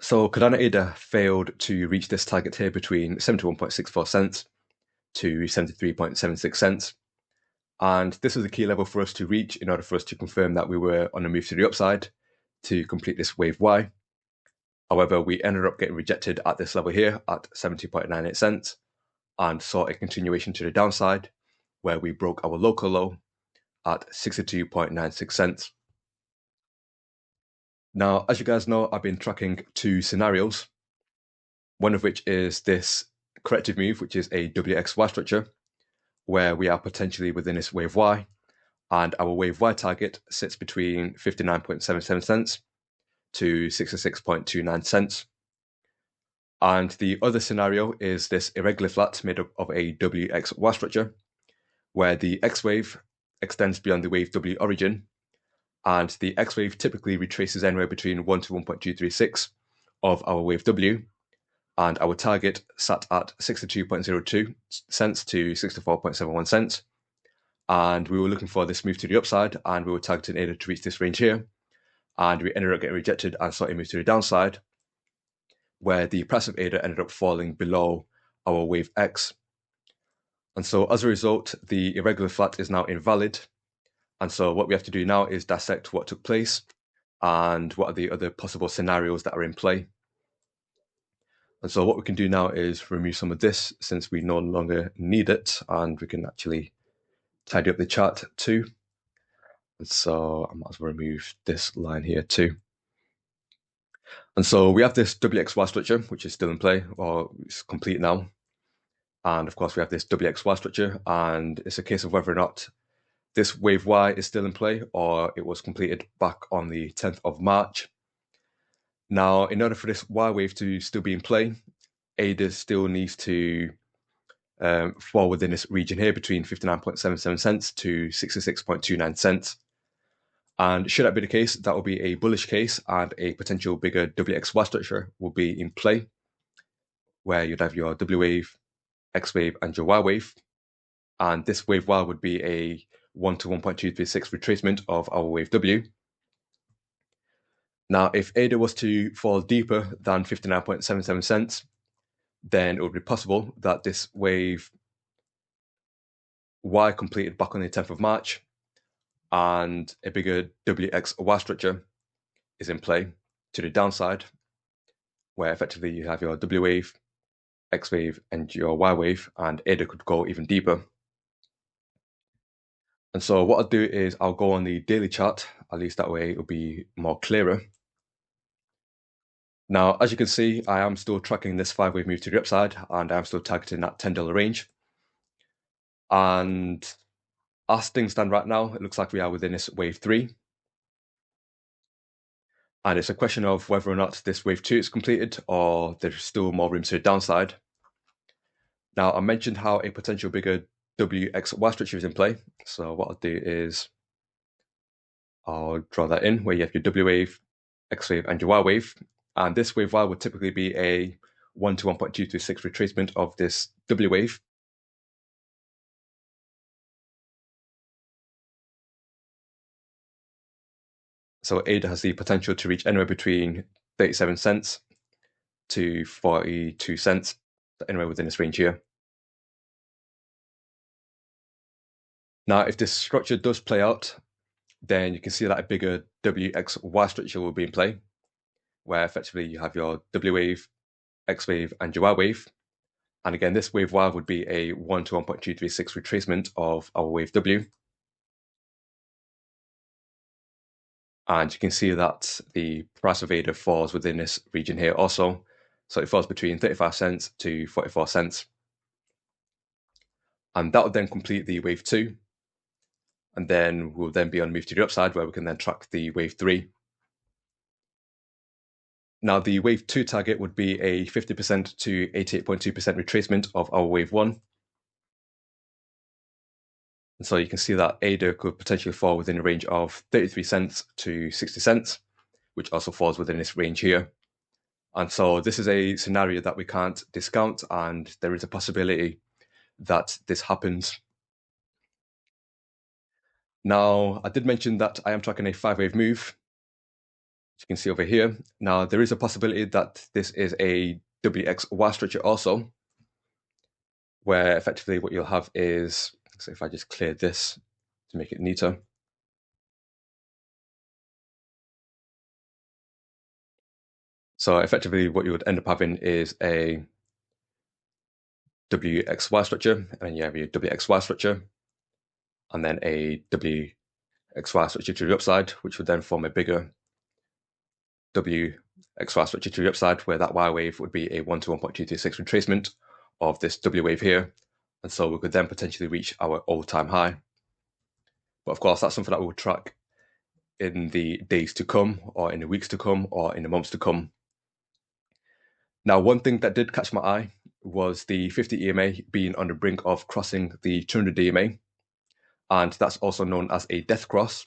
So Cardano ADA failed to reach this target here between 71.64 cents to 73.76 cents. And this was a key level for us to reach in order for us to confirm that we were on a move to the upside to complete this wave Y. However, we ended up getting rejected at this level here at 70.98 cents and saw a continuation to the downside where we broke our local low at 62.96 cents. Now, as you guys know, I've been tracking two scenarios, one of which is this corrective move, which is a WXY structure, where we are potentially within this wave Y, and our wave Y target sits between 59.77 cents to 66.29 cents. And the other scenario is this irregular flat made up of a WXY structure, where the X wave extends beyond the wave W origin, and the X wave typically retraces anywhere between 1 to 1.236 of our wave W, and our target sat at 62.02 cents to 64.71 cents. And we were looking for this move to the upside, and we were targeting ADA to reach this range here. And we ended up getting rejected and saw a move to the downside, where the price of ADA ended up falling below our wave X. And so as a result, the irregular flat is now invalid. And so what we have to do now is dissect what took place and what are the other possible scenarios that are in play. And so what we can do now is remove some of this since we no longer need it, and we can actually tidy up the chart too. And so I might as well remove this line here too. And so we have this WXY structure, which is still in play, or it's complete now. And of course, we have this WXY structure, and it's a case of whether or not this wave Y is still in play or it was completed back on the 10th of March. Now, in order for this Y wave to still be in play, ADA still needs to fall within this region here between 59.77 cents to 66.29 cents. And should that be the case, that will be a bullish case, and a potential bigger WXY structure will be in play, where you'd have your W wave, X wave, and your Y wave. And this wave Y would be a 1 to 1.236 retracement of our wave W. Now, if ADA was to fall deeper than 59.77 cents, then it would be possible that this wave Y completed back on the 10th of March, and a bigger WXY structure is in play to the downside, where effectively you have your W wave, X wave, and your Y wave, and ADA could go even deeper. And so what I'll do is I'll go on the daily chart, at least that way it'll be more clearer. Now, as you can see, I am still tracking this 5-wave move to the upside, and I'm still targeting that $10 range. And as things stand right now, it looks like we are within this wave 3. And it's a question of whether or not this wave 2 is completed or there's still more room to the downside. Now, I mentioned how a potential bigger WXY structure is in play. So what I'll do is I'll draw that in where you have your W wave, X wave, and your Y wave. And this wave Y would typically be a 1 to 1.226 retracement of this W wave. So ADA has the potential to reach anywhere between 37 cents to 42 cents, anywhere within this range here. Now, if this structure does play out, then you can see that a bigger WXY structure will be in play, where effectively you have your W wave, X wave, and your Y wave. And again, this wave Y would be a 1 to 1.236 retracement of our wave W. And you can see that the price of ADA falls within this region here also. So it falls between 35 cents to 44 cents. And that would then complete the wave 2. And then we'll then be on move to the upside, where we can then track the wave 3. Now, the wave 2 target would be a 50% to 88.2% retracement of our wave 1. And so you can see that ADA could potentially fall within a range of 33 cents to 60 cents, which also falls within this range here. And so this is a scenario that we can't discount, and there is a possibility that this happens. Now, I did mention that I am tracking a 5-wave move you can see over here. Now, there is a possibility that this is a WXY structure also, where effectively what you'll have is, so if I just clear this to make it neater. So effectively what you would end up having is a WXY structure, and then you have your WXY structure, and then a WXY structure to the upside, which would then form a bigger WXY structure to the upside, where that Y wave would be a 1 to 1.226 retracement of this W wave here. And so we could then potentially reach our all-time high. But of course, that's something that we'll track in the days to come, or in the weeks to come, or in the months to come. Now, one thing that did catch my eye was the 50 EMA being on the brink of crossing the 200 EMA, and that's also known as a death cross.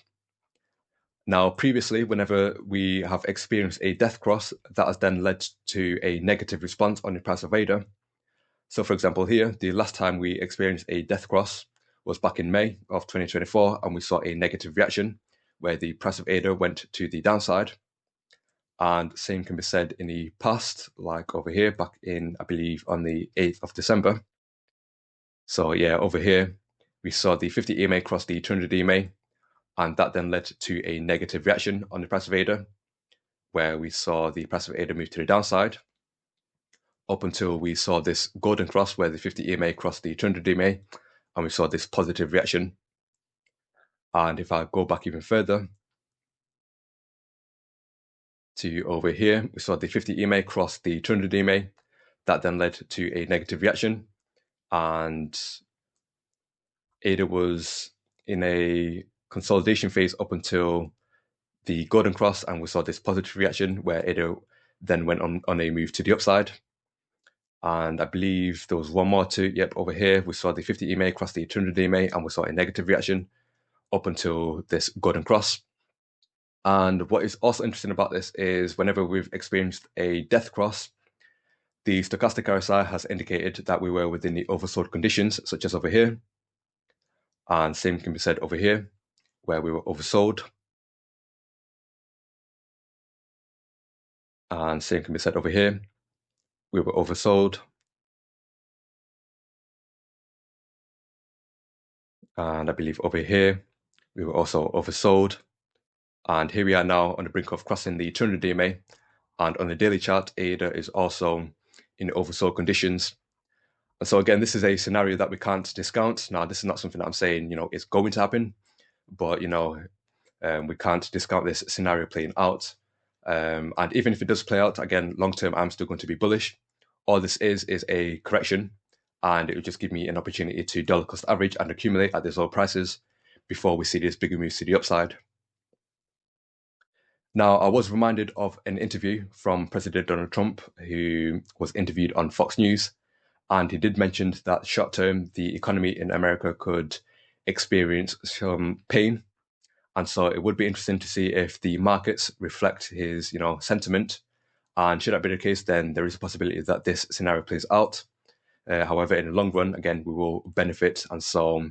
Now, previously, whenever we have experienced a death cross, that has then led to a negative response on the price of ADA. So, for example, here, the last time we experienced a death cross was back in May of 2024, and we saw a negative reaction where the price of ADA went to the downside. And same can be said in the past, like over here, back in, I believe, on the 8th of December. So yeah, over here, we saw the 50 EMA cross the 200 EMA, and that then led to a negative reaction on the price of ADA, where we saw the price of ADA move to the downside, up until we saw this golden cross where the 50 EMA crossed the 200 EMA, and we saw this positive reaction. And if I go back even further, to over here, we saw the 50 EMA cross the 200 EMA. That then led to a negative reaction, and ADA was in a consolidation phase up until the golden cross, and we saw this positive reaction where ADA then went on a move to the upside. And I believe there was one more too. Yep, over here we saw the 50 EMA cross the 200 EMA, and we saw a negative reaction up until this golden cross. And what is also interesting about this is whenever we've experienced a death cross, the stochastic RSI has indicated that we were within the oversold conditions, such as over here. And same can be said over here, where we were oversold. And same can be said over here, we were oversold. And I believe over here, we were also oversold. And here we are now on the brink of crossing the 200 EMA. And on the daily chart, ADA is also in oversold conditions. And so again, this is a scenario that we can't discount. Now, this is not something that I'm saying, is going to happen, but, we can't discount this scenario playing out. And even if it does play out, again, long-term, I'm still going to be bullish. All this is a correction, and it will just give me an opportunity to dollar cost average and accumulate at these low prices before we see this bigger moves to the upside. Now, I was reminded of an interview from President Donald Trump, who was interviewed on Fox News, and he did mention that short term, the economy in America could experience some pain. And so it would be interesting to see if the markets reflect his, sentiment. And should that be the case, then there is a possibility that this scenario plays out. However, in the long run, again, we will benefit. And so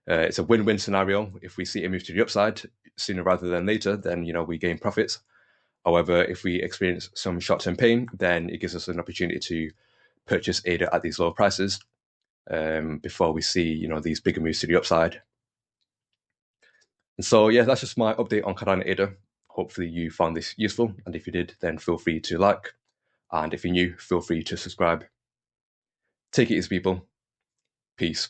it's a win-win scenario. If we see a move to the upside sooner rather than later, then, we gain profits. However, if we experience some short-term pain, then it gives us an opportunity to purchase ADA at these lower prices before we see, these bigger moves to the upside. And so, yeah, that's just my update on Cardano ADA. Hopefully you found this useful. And if you did, then feel free to like. And if you're new, feel free to subscribe. Take it easy, people. Peace.